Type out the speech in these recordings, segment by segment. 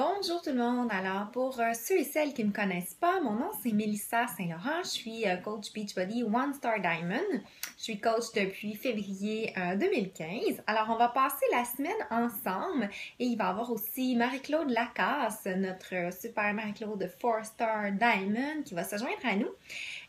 Bonjour tout le monde. Alors, pour ceux et celles qui ne me connaissent pas, mon nom c'est Mélissa Saint-Laurent. Je suis coach Beachbody One Star Diamond. Je suis coach depuis février 2015. Alors, on va passer la semaine ensemble et il va y avoir aussi Marie-Claude Lacasse, notre super Marie-Claude 4 Star Diamond qui va se joindre à nous.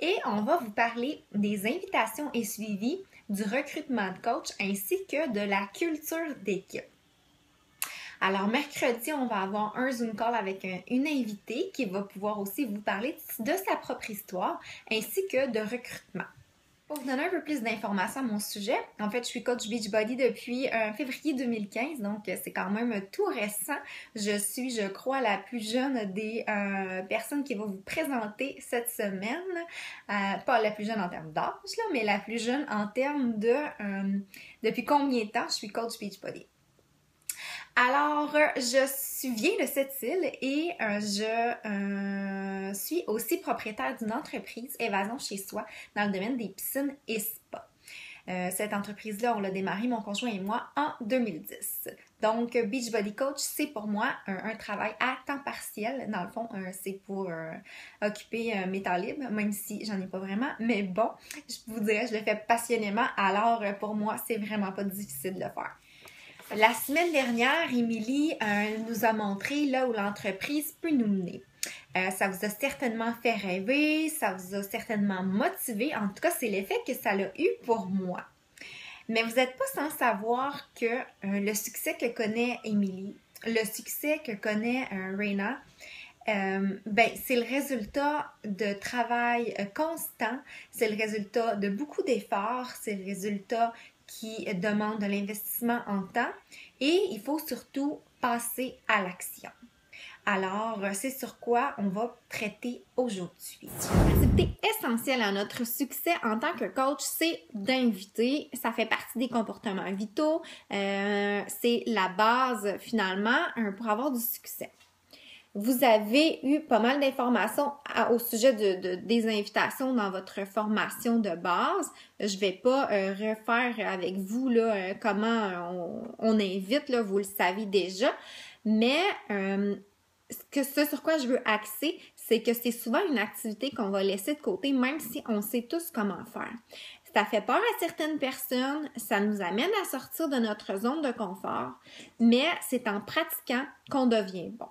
Et on va vous parler des invitations et suivis, du recrutement de coach ainsi que de la culture d'équipe. Alors, mercredi, on va avoir un Zoom call avec une invitée qui va pouvoir aussi vous parler de sa propre histoire ainsi que de recrutement. Pour vous donner un peu plus d'informations à mon sujet, en fait, je suis coach Beachbody depuis février 2015, donc c'est quand même tout récent. Je suis, je crois, la plus jeune des personnes qui va vous présenter cette semaine. Pas la plus jeune en termes d'âge, là, mais la plus jeune en termes de depuis combien de temps je suis coach Beachbody. Alors, je viens de cette île et je suis aussi propriétaire d'une entreprise Évasion chez soi dans le domaine des piscines et spas. Cette entreprise-là, on l'a démarré, mon conjoint et moi, en 2010. Donc, Beachbody Coach, c'est pour moi un travail à temps partiel. Dans le fond, c'est pour occuper mes temps libres, même si j'en ai pas vraiment. Mais bon, je vous dirais, je le fais passionnément. Alors, pour moi, c'est vraiment pas difficile de le faire. La semaine dernière, Émilie nous a montré là où l'entreprise peut nous mener. Ça vous a certainement fait rêver, ça vous a certainement motivé. En tout cas, c'est l'effet que ça l'a eu pour moi. Mais vous n'êtes pas sans savoir que le succès que connaît Émilie, le succès que connaît Raina, c'est le résultat de travail constant, c'est le résultat de beaucoup d'efforts, c'est le résultat qui demande de l'investissement en temps et il faut surtout passer à l'action. Alors, c'est sur quoi on va traiter aujourd'hui. L'activité essentielle à notre succès en tant que coach, c'est d'inviter. Ça fait partie des comportements vitaux. C'est la base finalement pour avoir du succès. Vous avez eu pas mal d'informations au sujet des invitations dans votre formation de base. Je vais pas refaire avec vous là, comment on invite, là, vous le savez déjà. Mais ce sur quoi je veux axer, c'est que c'est souvent une activité qu'on va laisser de côté, même si on sait tous comment faire. Ça fait peur à certaines personnes, ça nous amène à sortir de notre zone de confort, mais c'est en pratiquant qu'on devient bon.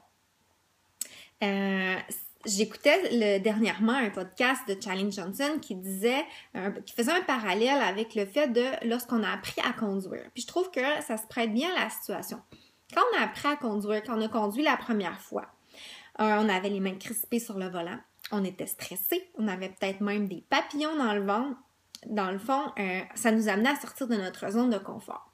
J'écoutais dernièrement un podcast de Charlie Johnson qui faisait un parallèle avec le fait de lorsqu'on a appris à conduire. Puis je trouve que ça se prête bien à la situation. Quand on a appris à conduire, quand on a conduit la première fois, on avait les mains crispées sur le volant, on était stressé, on avait peut-être même des papillons dans le ventre. Dans le fond, ça nous amenait à sortir de notre zone de confort.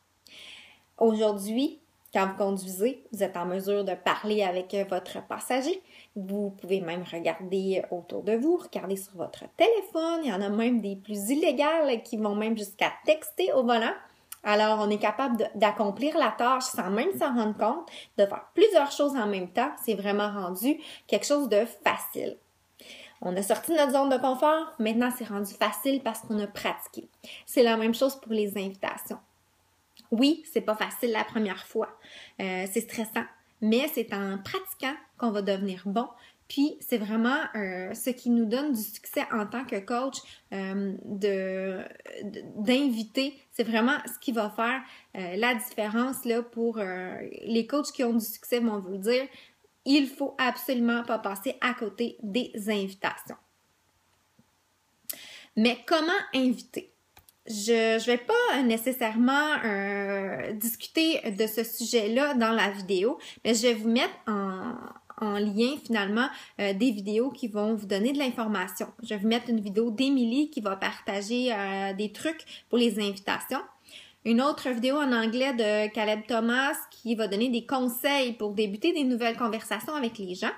Aujourd'hui, quand vous conduisez, vous êtes en mesure de parler avec votre passager. Vous pouvez même regarder autour de vous, regarder sur votre téléphone. Il y en a même des plus illégales qui vont même jusqu'à texter au volant. Alors, on est capable d'accomplir la tâche sans même s'en rendre compte, de faire plusieurs choses en même temps. C'est vraiment rendu quelque chose de facile. On a sorti de notre zone de confort. Maintenant, c'est rendu facile parce qu'on a pratiqué. C'est la même chose pour les invitations. Oui, c'est pas facile la première fois. C'est stressant, mais c'est en pratiquant qu'on va devenir bon. Puis, c'est vraiment ce qui nous donne du succès en tant que coach, d'inviter. C'est vraiment ce qui va faire la différence là, pour les coachs qui ont du succès, vont vous le dire. Il faut absolument pas passer à côté des invitations. Mais comment inviter? Je vais pas nécessairement discuter de ce sujet-là dans la vidéo, mais je vais vous mettre en lien finalement des vidéos qui vont vous donner de l'information. Je vais vous mettre une vidéo d'Émilie qui va partager des trucs pour les invitations. Une autre vidéo en anglais de Caleb Thomas qui va donner des conseils pour débuter des nouvelles conversations avec les gens.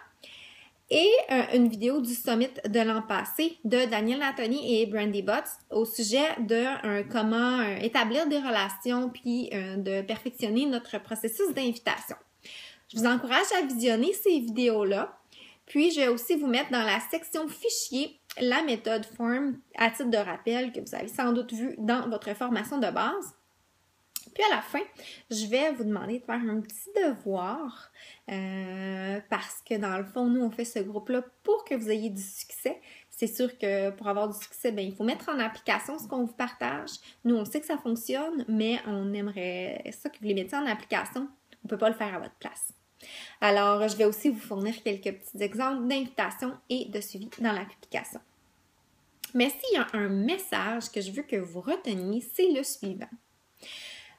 Et une vidéo du summit de l'an passé de Daniel Anthony et Brandy Butts au sujet de comment établir des relations puis de perfectionner notre processus d'invitation. Je vous encourage à visionner ces vidéos-là. Puis, je vais aussi vous mettre dans la section fichier la méthode FORM à titre de rappel que vous avez sans doute vu dans votre formation de base. Puis à la fin, je vais vous demander de faire un petit devoir parce que dans le fond, nous, on fait ce groupe-là pour que vous ayez du succès. C'est sûr que pour avoir du succès, bien, il faut mettre en application ce qu'on vous partage. Nous, on sait que ça fonctionne, mais on aimerait ça que vous les mettiez en application. On ne peut pas le faire à votre place. Alors, je vais aussi vous fournir quelques petits exemples d'invitation et de suivi dans la publication. Mais s'il y a un message que je veux que vous reteniez, c'est le suivant.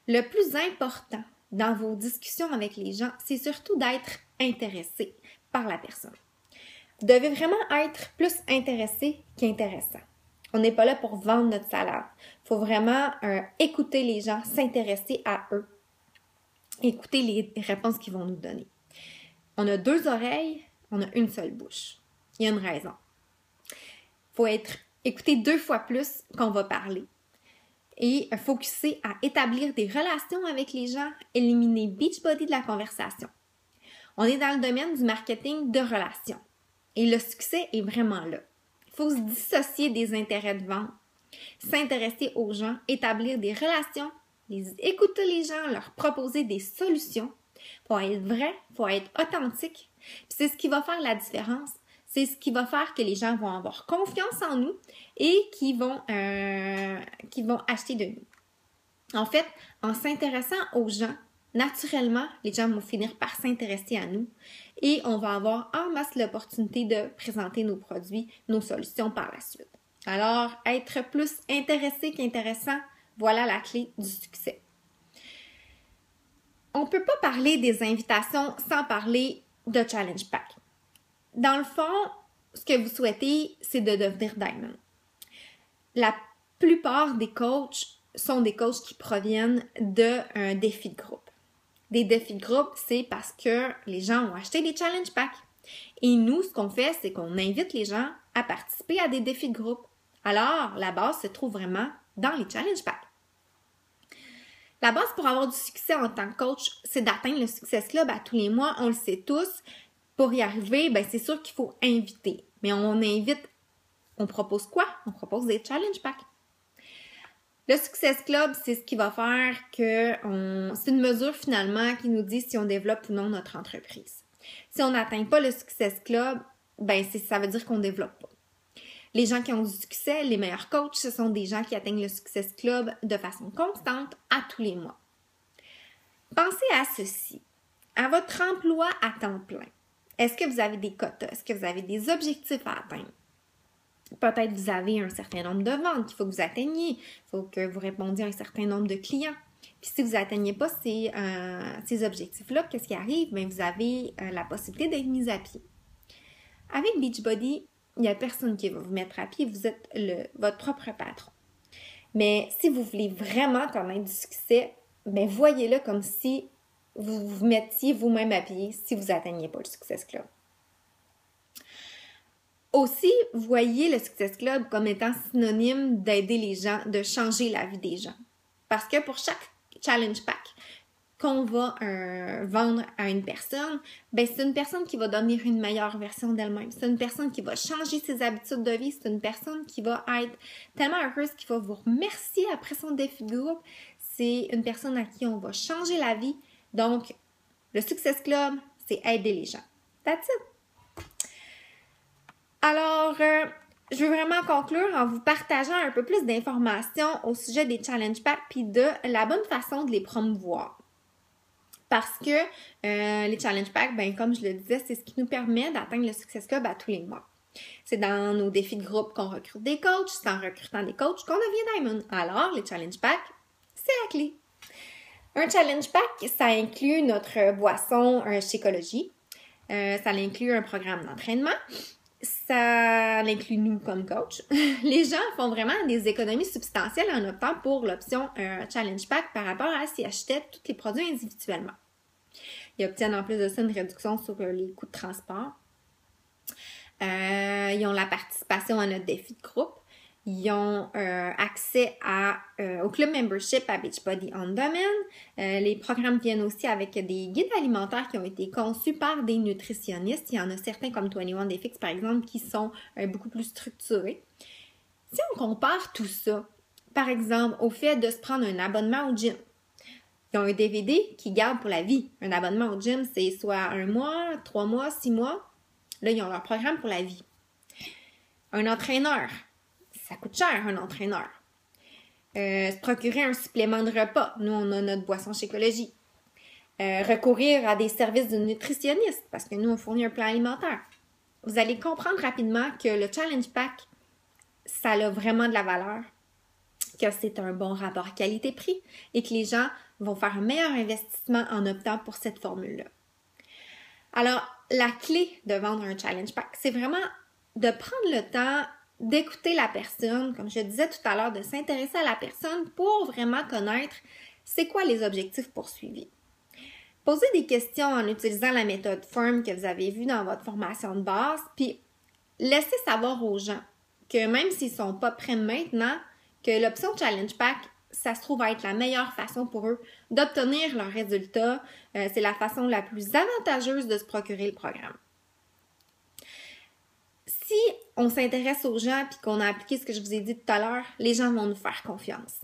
Le plus important dans vos discussions avec les gens, c'est surtout d'être intéressé par la personne. Vous devez vraiment être plus intéressé qu'intéressant. On n'est pas là pour vendre notre salade. Il faut vraiment écouter les gens, s'intéresser à eux, écouter les réponses qu'ils vont nous donner. On a 2 oreilles, on a une seule bouche. Il y a une raison. Il faut écouter 2 fois plus qu'on va parler. Et focuser à établir des relations avec les gens, éliminer Beachbody de la conversation. On est dans le domaine du marketing de relations. Et le succès est vraiment là. Il faut se dissocier des intérêts de vente, s'intéresser aux gens, établir des relations, écouter les gens, leur proposer des solutions. Il faut être vrai, il faut être authentique. Puis c'est ce qui va faire la différence. C'est ce qui va faire que les gens vont avoir confiance en nous et qui vont acheter de nous. En fait, en s'intéressant aux gens, naturellement, les gens vont finir par s'intéresser à nous et on va avoir en masse l'opportunité de présenter nos produits, nos solutions par la suite. Alors, être plus intéressé qu'intéressant, voilà la clé du succès. On ne peut pas parler des invitations sans parler de Challenge Pack. Dans le fond, ce que vous souhaitez, c'est de devenir Diamond. La plupart des coachs sont des coachs qui proviennent d'un défi de groupe. Des défis de groupe, c'est parce que les gens ont acheté des Challenge Packs. Et nous, ce qu'on fait, c'est qu'on invite les gens à participer à des défis de groupe. Alors, la base se trouve vraiment dans les Challenge Packs. La base pour avoir du succès en tant que coach, c'est d'atteindre le Success Club à tous les mois. On le sait tous. Pour y arriver, ben c'est sûr qu'il faut inviter. Mais on propose quoi? On propose des Challenge Packs. Le Success Club, c'est ce qui va faire que c'est une mesure finalement qui nous dit si on développe ou non notre entreprise. Si on n'atteint pas le Success Club, ben ça veut dire qu'on ne développe pas. Les gens qui ont du succès, les meilleurs coachs, ce sont des gens qui atteignent le Success Club de façon constante à tous les mois. Pensez à ceci, à votre emploi à temps plein. Est-ce que vous avez des quotas? Est-ce que vous avez des objectifs à atteindre? Peut-être vous avez un certain nombre de ventes qu'il faut que vous atteigniez. Il faut que vous répondiez à un certain nombre de clients. Puis si vous n'atteignez pas ces objectifs-là, qu'est-ce qui arrive? Bien, vous avez la possibilité d'être mis à pied. Avec Beachbody, il n'y a personne qui va vous mettre à pied. Vous êtes votre propre patron. Mais si vous voulez vraiment connaître du succès, bien, voyez-le comme si vous vous mettiez vous-même à pied si vous n'atteigniez pas le Success Club. Aussi, voyez le Success Club comme étant synonyme d'aider les gens, de changer la vie des gens. Parce que pour chaque Challenge Pack qu'on va vendre à une personne, ben c'est une personne qui va devenir une meilleure version d'elle-même. C'est une personne qui va changer ses habitudes de vie. C'est une personne qui va être tellement heureuse qu'il va vous remercier après son défi de groupe. C'est une personne à qui on va changer la vie. Donc, le Success Club, c'est aider les gens. That's it! Alors, je veux vraiment conclure en vous partageant un peu plus d'informations au sujet des Challenge Packs puis de la bonne façon de les promouvoir. Parce que les Challenge Packs, ben, comme je le disais, c'est ce qui nous permet d'atteindre le Success Club à tous les mois. C'est dans nos défis de groupe qu'on recrute des coachs, c'est en recrutant des coachs qu'on devient Diamond. Alors, les Challenge Packs, c'est la clé. Un Challenge Pack, ça inclut notre boisson Shakeology. Ça inclut un programme d'entraînement. Ça inclut nous comme coach. Les gens font vraiment des économies substantielles en optant pour l'option Challenge Pack par rapport à s'ils achetaient tous les produits individuellement. Ils obtiennent en plus de ça une réduction sur les coûts de transport. Ils ont la participation à notre défi de groupe. Ils ont accès au club membership à Beachbody On Demand. Les programmes viennent aussi avec des guides alimentaires qui ont été conçus par des nutritionnistes. Il y en a certains comme 21 Day Fix par exemple qui sont beaucoup plus structurés. Si on compare tout ça, par exemple, au fait de se prendre un abonnement au gym, Ils ont un DVD qu'ils gardent pour la vie. Un abonnement au gym, c'est soit 1 mois, 3 mois, 6 mois. Là, ils ont leur programme pour la vie. Un entraîneur. Ça coûte cher, un entraîneur. Se procurer un supplément de repas. Nous, on a notre boisson chez Écologie. Recourir à des services de nutritionniste parce que nous, on fournit un plan alimentaire. Vous allez comprendre rapidement que le Challenge Pack, ça a vraiment de la valeur, que c'est un bon rapport qualité-prix et que les gens vont faire un meilleur investissement en optant pour cette formule-là. Alors, la clé de vendre un Challenge Pack, c'est vraiment de prendre le temps d'écouter la personne, comme je disais tout à l'heure, de s'intéresser à la personne pour vraiment connaître c'est quoi les objectifs poursuivis. Posez des questions en utilisant la méthode FORM que vous avez vue dans votre formation de base, puis laissez savoir aux gens que même s'ils ne sont pas prêts maintenant, que l'option Challenge Pack, ça se trouve à être la meilleure façon pour eux d'obtenir leurs résultats. C'est la façon la plus avantageuse de se procurer le programme. Si on s'intéresse aux gens et qu'on a appliqué ce que je vous ai dit tout à l'heure, les gens vont nous faire confiance.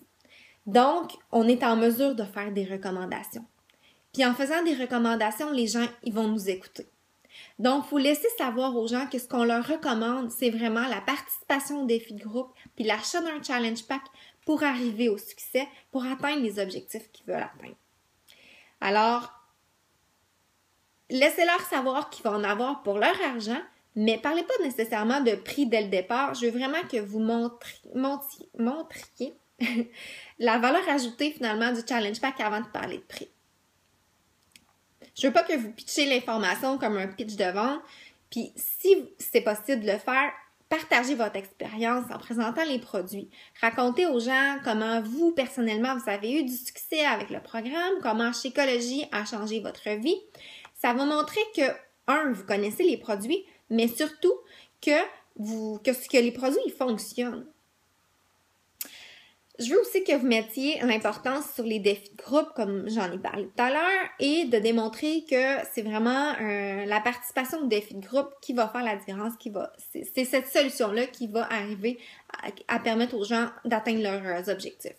Donc, on est en mesure de faire des recommandations. Puis en faisant des recommandations, les gens, ils vont nous écouter. Donc, il faut laisser savoir aux gens que ce qu'on leur recommande, c'est vraiment la participation au défi de groupe puis l'achat d'un Challenge Pack pour arriver au succès, pour atteindre les objectifs qu'ils veulent atteindre. Alors, laissez-leur savoir qu'ils vont en avoir pour leur argent, mais parlez pas nécessairement de prix dès le départ. Je veux vraiment que vous montriez la valeur ajoutée finalement du Challenge Pack avant de parler de prix. Je veux pas que vous pitchiez l'information comme un pitch de vente, puis si c'est possible de le faire, partagez votre expérience en présentant les produits. Racontez aux gens comment vous, personnellement, vous avez eu du succès avec le programme, comment Shakeology a changé votre vie. Ça va montrer que, vous connaissez les produits, mais surtout que les produits ils fonctionnent. Je veux aussi que vous mettiez l'importance sur les défis de groupe, comme j'en ai parlé tout à l'heure, et de démontrer que c'est vraiment la participation au défi de groupe qui va faire la différence, c'est cette solution-là qui va arriver à permettre aux gens d'atteindre leurs objectifs.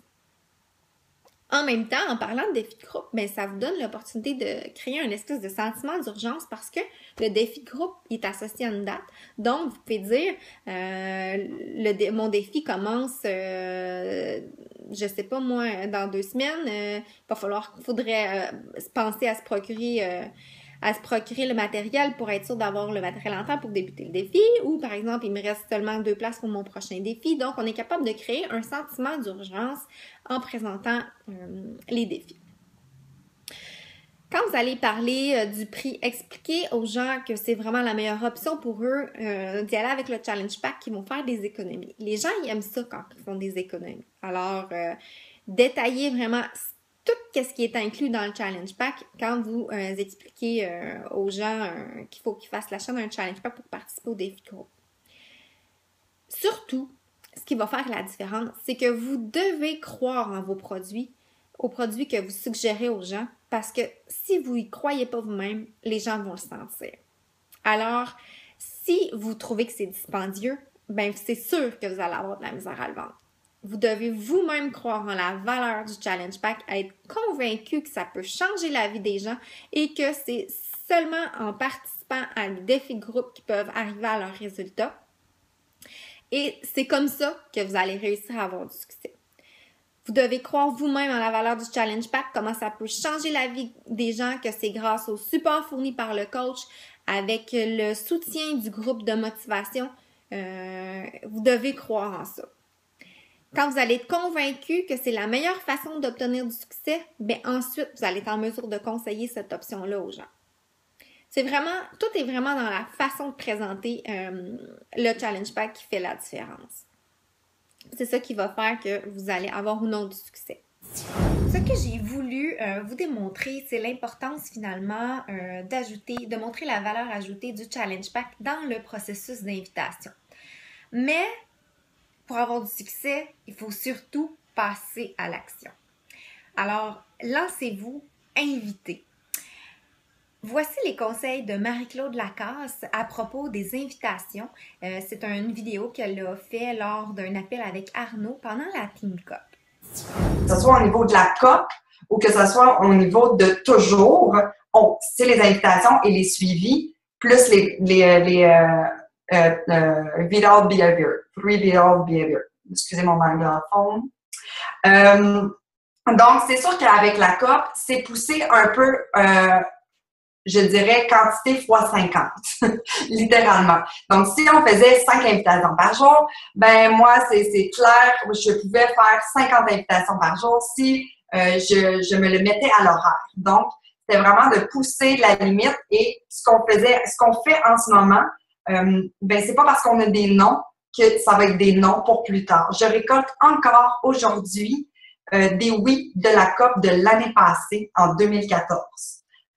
En même temps, en parlant de défi de groupe, ça vous donne l'opportunité de créer un espèce de sentiment d'urgence parce que le défi de groupe est associé à une date. Donc, vous pouvez dire, mon défi commence, je sais pas moi, dans 2 semaines. Faudrait penser à se procurer le matériel pour être sûr d'avoir le matériel en temps pour débuter le défi. Ou, par exemple, il me reste seulement 2 places pour mon prochain défi. Donc, on est capable de créer un sentiment d'urgence en présentant les défis. Quand vous allez parler du prix, expliquez aux gens que c'est vraiment la meilleure option pour eux d'y aller avec le Challenge Pack qui vont faire des économies. Les gens, ils aiment ça quand ils font des économies. Alors, détaillez vraiment tout ce qui est inclus dans le Challenge Pack quand vous expliquez aux gens qu'il faut qu'ils fassent l'achat d'un Challenge Pack pour participer au défi de groupe. Surtout, ce qui va faire la différence, c'est que vous devez croire en vos produits, aux produits que vous suggérez aux gens, parce que si vous y croyez pas vous-même, les gens vont le sentir. Alors, si vous trouvez que c'est dispendieux, c'est sûr que vous allez avoir de la misère à le vendre. Vous devez vous-même croire en la valeur du Challenge Pack, être convaincu que ça peut changer la vie des gens et que c'est seulement en participant à des défis de groupe qu'ils peuvent arriver à leurs résultats. Et c'est comme ça que vous allez réussir à avoir du succès. Vous devez croire vous-même en la valeur du Challenge Pack, comment ça peut changer la vie des gens, que c'est grâce au support fourni par le coach, avec le soutien du groupe de motivation. Vous devez croire en ça. Quand vous allez être convaincu que c'est la meilleure façon d'obtenir du succès, ensuite, vous allez être en mesure de conseiller cette option-là aux gens. Tout est vraiment dans la façon de présenter le Challenge Pack qui fait la différence. C'est ça qui va faire que vous allez avoir ou non du succès. Ce que j'ai voulu vous démontrer, c'est l'importance finalement de montrer la valeur ajoutée du Challenge Pack dans le processus d'invitation. Mais pour avoir du succès, il faut surtout passer à l'action. Alors, lancez-vous, invitez. Voici les conseils de Marie-Claude Lacasse à propos des invitations. C'est une vidéo qu'elle a fait lors d'un appel avec Arnaud pendant la Team Cup. Que ce soit au niveau de la COP ou que ce soit au niveau de toujours, c'est les invitations et les suivis, plus les viral behavior, 3 viral behavior. Excusez mon anglophone. Donc, c'est sûr qu'avec la COP, c'est poussé un peu, je dirais, quantité fois 50, littéralement. Donc, si on faisait 5 invitations par jour, ben moi, c'est clair, je pouvais faire 50 invitations par jour si je me le mettais à l'horaire. Donc, c'était vraiment de pousser la limite et ce qu'on fait en ce moment, ben c'est pas parce qu'on a des noms que ça va être des noms pour plus tard. Je récolte encore aujourd'hui des oui de la COP de l'année passée, en 2014.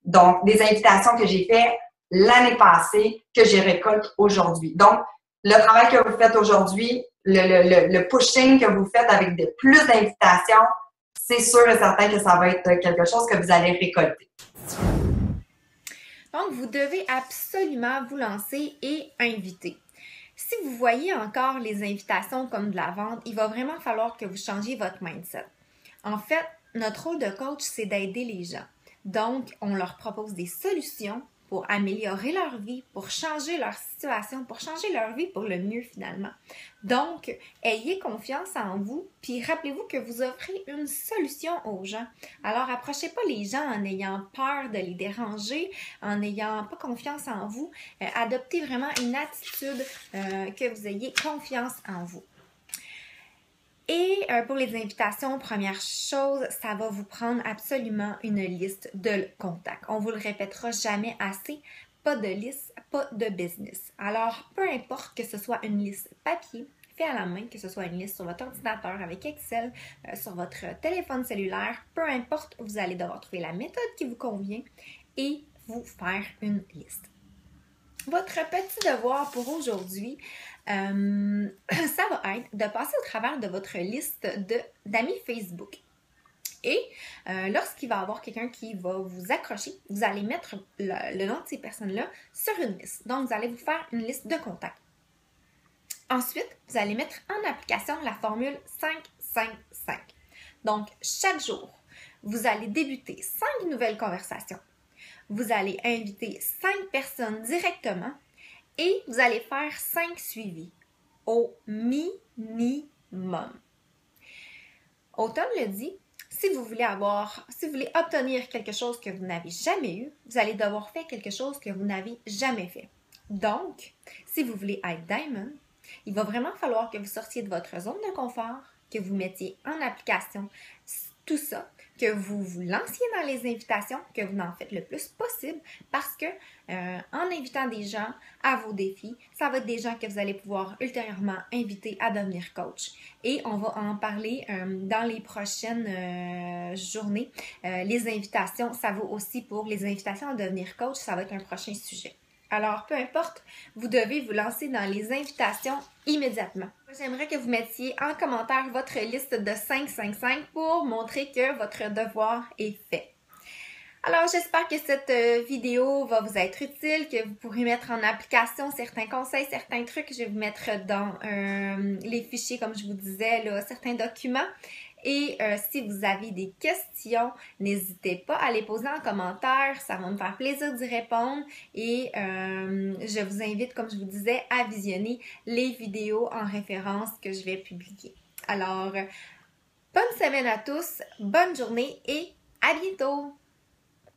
Donc, des invitations que j'ai faites l'année passée, que j'ai récolte aujourd'hui. Donc, le travail que vous faites aujourd'hui, le pushing que vous faites avec plus d'invitations, c'est sûr et certain que ça va être quelque chose que vous allez récolter. Donc, vous devez absolument vous lancer et inviter. Si vous voyez encore les invitations comme de la vente, il va vraiment falloir que vous changiez votre mindset. En fait, notre rôle de coach, c'est d'aider les gens. Donc, on leur propose des solutions pour améliorer leur vie, pour changer leur situation, pour changer leur vie pour le mieux finalement. Donc, ayez confiance en vous, puis rappelez-vous que vous offrez une solution aux gens. Alors, approchez pas les gens en ayant peur de les déranger, en n'ayant pas confiance en vous. Adoptez vraiment une attitude que vous ayez confiance en vous. Et pour les invitations, première chose, ça va vous prendre absolument une liste de contacts. On vous le répétera jamais assez, pas de liste, pas de business. Alors, peu importe que ce soit une liste papier, fait à la main, que ce soit une liste sur votre ordinateur avec Excel, sur votre téléphone cellulaire, peu importe, vous allez devoir trouver la méthode qui vous convient et vous faire une liste. Votre petit devoir pour aujourd'hui, ça va être de passer au travers de votre liste d'amis Facebook. Et lorsqu'il va y avoir quelqu'un qui va vous accrocher, vous allez mettre le nom de ces personnes-là sur une liste. Donc, vous allez vous faire une liste de contacts. Ensuite, vous allez mettre en application la formule 5-5-5. Donc, chaque jour, vous allez débuter 5 nouvelles conversations. Vous allez inviter 5 personnes directement et vous allez faire 5 suivis au minimum. Automne le dit, si vous voulez obtenir quelque chose que vous n'avez jamais eu, vous allez devoir faire quelque chose que vous n'avez jamais fait. Donc, si vous voulez être Diamond, il va vraiment falloir que vous sortiez de votre zone de confort, que vous mettiez en application tout ça, que vous vous lanciez dans les invitations, que vous en faites le plus possible parce que en invitant des gens à vos défis, ça va être des gens que vous allez pouvoir ultérieurement inviter à devenir coach. Et on va en parler dans les prochaines journées. Les invitations, ça vaut aussi pour les invitations à devenir coach, ça va être un prochain sujet. Alors, peu importe, vous devez vous lancer dans les invitations immédiatement. J'aimerais que vous mettiez en commentaire votre liste de 5-5-5 pour montrer que votre devoir est fait. Alors, j'espère que cette vidéo va vous être utile, que vous pourrez mettre en application certains conseils, certains trucs. Je vais vous mettre dans les fichiers, comme je vous disais, là, certains documents. Et si vous avez des questions, n'hésitez pas à les poser en commentaire. Ça va me faire plaisir d'y répondre. Et je vous invite, comme je vous disais, à visionner les vidéos en référence que je vais publier. Alors, bonne semaine à tous, bonne journée et à bientôt!